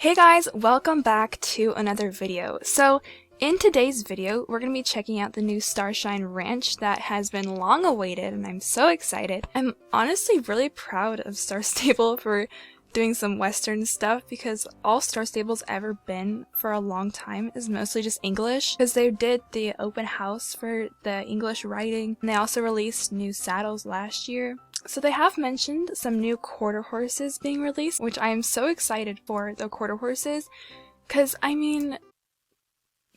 Hey guys, welcome back to another video. So in today's video, we're going to be checking out the new Starshine Ranch that has been long awaited, and I'm so excited. I'm honestly really proud of Star Stable for doing some Western stuff, because all Star Stable's ever been for a long time is mostly just English, because they did the open house for the English writing, and they also released new saddles last year. So they have mentioned some new quarter horses being released, which I am so excited for, the quarter horses, because I mean,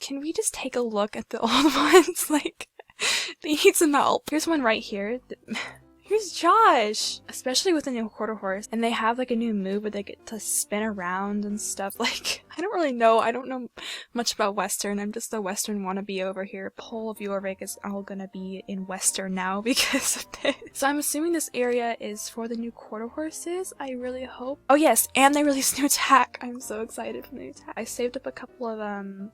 can we just take a look at the old ones? Like, they need some help. Here's one right here. Here's Josh! Especially with the new quarter horse. And they have like a new move where they get to spin around and stuff. Like, I don't really know. I don't know much about Western. I'm just a Western wannabe over here. The whole of Jorvik is all gonna be in Western now because of this. So I'm assuming this area is for the new quarter horses. I really hope. Oh yes, and they released new attack. I'm so excited for the new attack. I saved up a couple of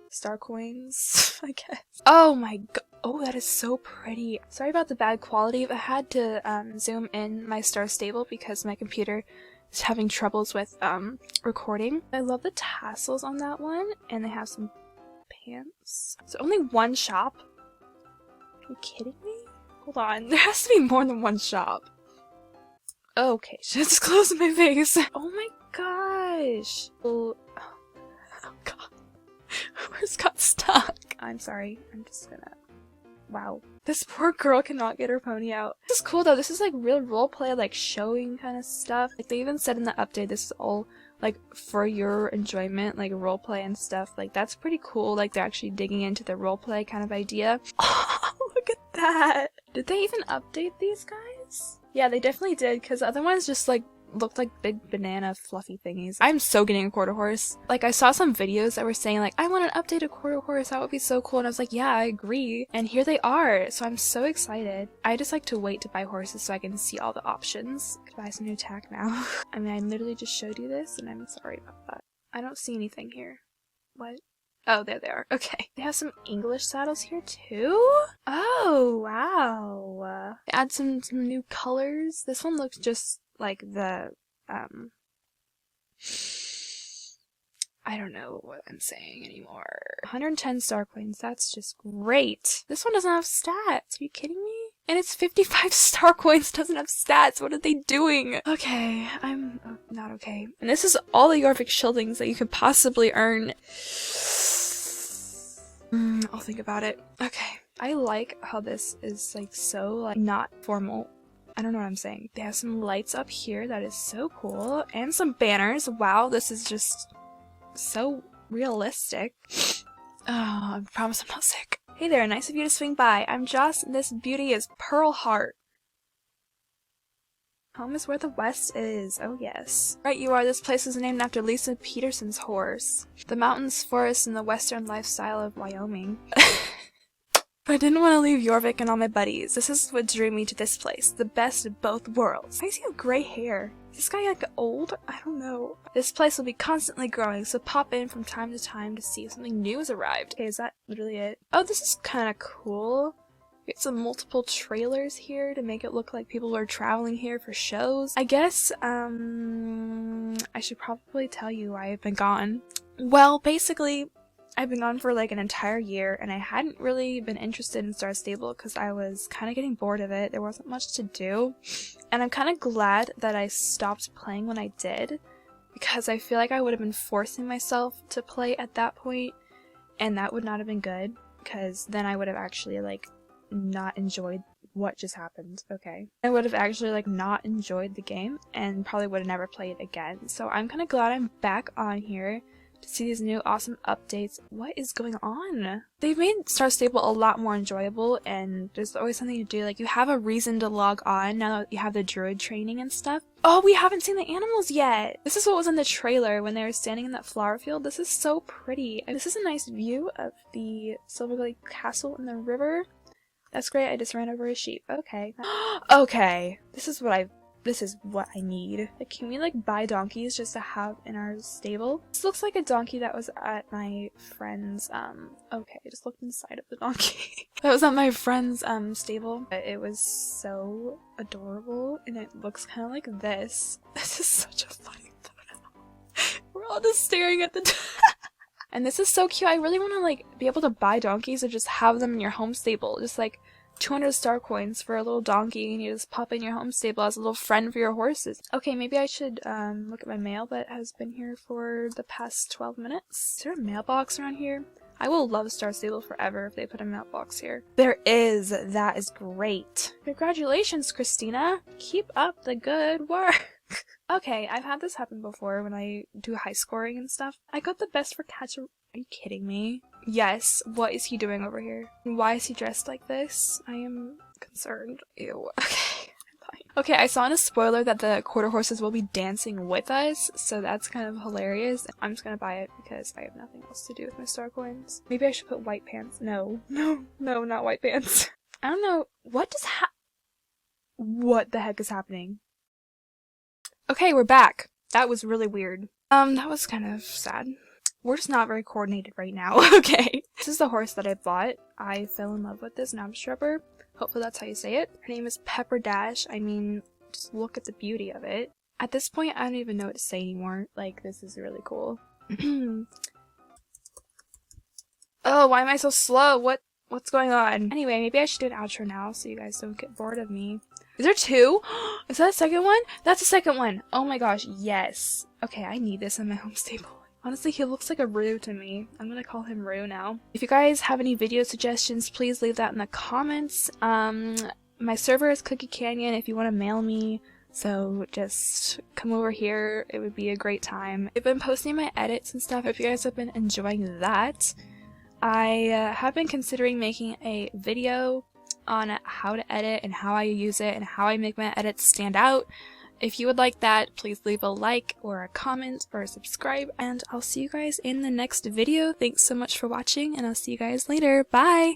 star coins, I guess. Oh my god. Oh, that is so pretty. Sorry about the bad quality. I had to zoom in my Star Stable because my computer is having troubles with recording. I love the tassels on that one, and they have some pants. So only one shop? Are you kidding me? Hold on, there has to be more than one shop. Okay, just close my face. Oh my gosh. Oh god. Where's got stuck? I'm sorry, I'm just gonna... Wow. This poor girl cannot get her pony out. This is cool though. This is like real roleplay, like showing kind of stuff. Like they even said in the update this is all like for your enjoyment, like roleplay and stuff. Like that's pretty cool. Like they're actually digging into the roleplay kind of idea. Oh, look at that. Did they even update these guys? Yeah, they definitely did, because the other ones just like looked like big banana fluffy thingies. I'm so getting a quarter horse. Like I saw some videos that were saying like, I want an updated quarter horse, that would be so cool, and I was like, yeah, I agree. And here they are, so I'm so excited. I just like to wait to buy horses so I can see all the options. Could buy some new attack now. I mean, I literally just showed you this and I'm sorry about that. I don't see anything here. What? Oh, there they are. Okay. They have some English saddles here too? Oh, wow. They add some new colors. This one looks just like the, I don't know what I'm saying anymore. 110 star coins, that's just great. This one doesn't have stats, are you kidding me? And it's 55 star coins, doesn't have stats, what are they doing? Okay, I'm not okay. And this is all the Jorvik shieldings that you could possibly earn. I'll think about it. Okay, I like how this is like so like not formal. I don't know what I'm saying. They have some lights up here, that is so cool, and some banners. Wow, this is just so realistic. Oh, I promise I'm not sick. Hey there, nice of you to swing by. I'm Joss, and this beauty is Pearl Heart. Home is where the West is. Oh yes. Right you are, this place was named after Lisa Peterson's horse. The mountains, forests, and the western lifestyle of Wyoming. But I didn't want to leave Jorvik and all my buddies. This is what drew me to this place. The best of both worlds. Why does he have gray hair? Is this guy like old? I don't know. This place will be constantly growing, so pop in from time to time to see if something new has arrived. Okay, is that literally it? Oh, this is kind of cool. Get some multiple trailers here to make it look like people are traveling here for shows. I guess, I should probably tell you why I've been gone. Well, basically, I've been gone for like an entire year, and I hadn't really been interested in Star Stable because I was kind of getting bored of it. There wasn't much to do, and I'm kind of glad that I stopped playing when I did, because I feel like I would have been forcing myself to play at that point, and that would not have been good, because then I would have actually like not enjoyed what just happened. Okay, I would have actually like not enjoyed the game and probably would have never played again. So I'm kind of glad I'm back on here to see these new awesome updates. What is going on? They've made Star Stable a lot more enjoyable, and there's always something to do. Like, you have a reason to log on now that you have the druid training and stuff. Oh, we haven't seen the animals yet! This is what was in the trailer when they were standing in that flower field. This is so pretty. And this is a nice view of the Silverglade Castle in the river. That's great, I just ran over a sheep. Okay. Okay. This is what I need. Like, can we like buy donkeys just to have in our stable? This looks like a donkey that was at my friend's, okay, I just looked inside of the donkey. That was at my friend's, stable. It was so adorable, and it looks kind of like this. This is such a funny photo. We're We're all just staring at the And this is so cute. I really want to like be able to buy donkeys or just have them in your home stable. Just like 200 star coins for a little donkey, and you just pop in your home stable as a little friend for your horses. Okay, maybe I should look at my mail that has been here for the past 12 minutes. Is there a mailbox around here? I will love Star Stable forever if they put a mailbox here. There is! That is great. Congratulations, Christina! Keep up the good work! Okay, I've had this happen before when I do high scoring and stuff. I got the best for cats. Are you kidding me? Yes, what is he doing over here? Why is he dressed like this? I am concerned. Ew. Okay. Okay, I saw in a spoiler that the quarter horses will be dancing with us, so that's kind of hilarious. I'm just gonna buy it because I have nothing else to do with my star coins. Maybe I should put white pants. No, not white pants. I don't know. What the heck is happening? Okay, we're back. That was really weird. That was kind of sad. We're just not very coordinated right now. Okay. This is the horse that I bought. I fell in love with this knobstrupper. Hopefully that's how you say it. Her name is Pepper Dash. I mean, just look at the beauty of it. At this point, I don't even know what to say anymore. Like, this is really cool. Oh, why am I so slow? What's going on? Anyway, maybe I should do an outro now so you guys don't get bored of me. Is there two? Is that a second one? That's a second one! Oh my gosh, yes. Okay, I need this in my home stable. Honestly, he looks like a Roo to me. I'm gonna call him Roo now. If you guys have any video suggestions, please leave that in the comments. My server is Cookie Canyon if you want to mail me. So just come over here. It would be a great time. I've been posting my edits and stuff if you guys have been enjoying that. I have been considering making a video on how to edit and how I use it and how I make my edits stand out. If you would like that, please leave a like or a comment or a subscribe, and I'll see you guys in the next video. Thanks so much for watching, and I'll see you guys later. Bye!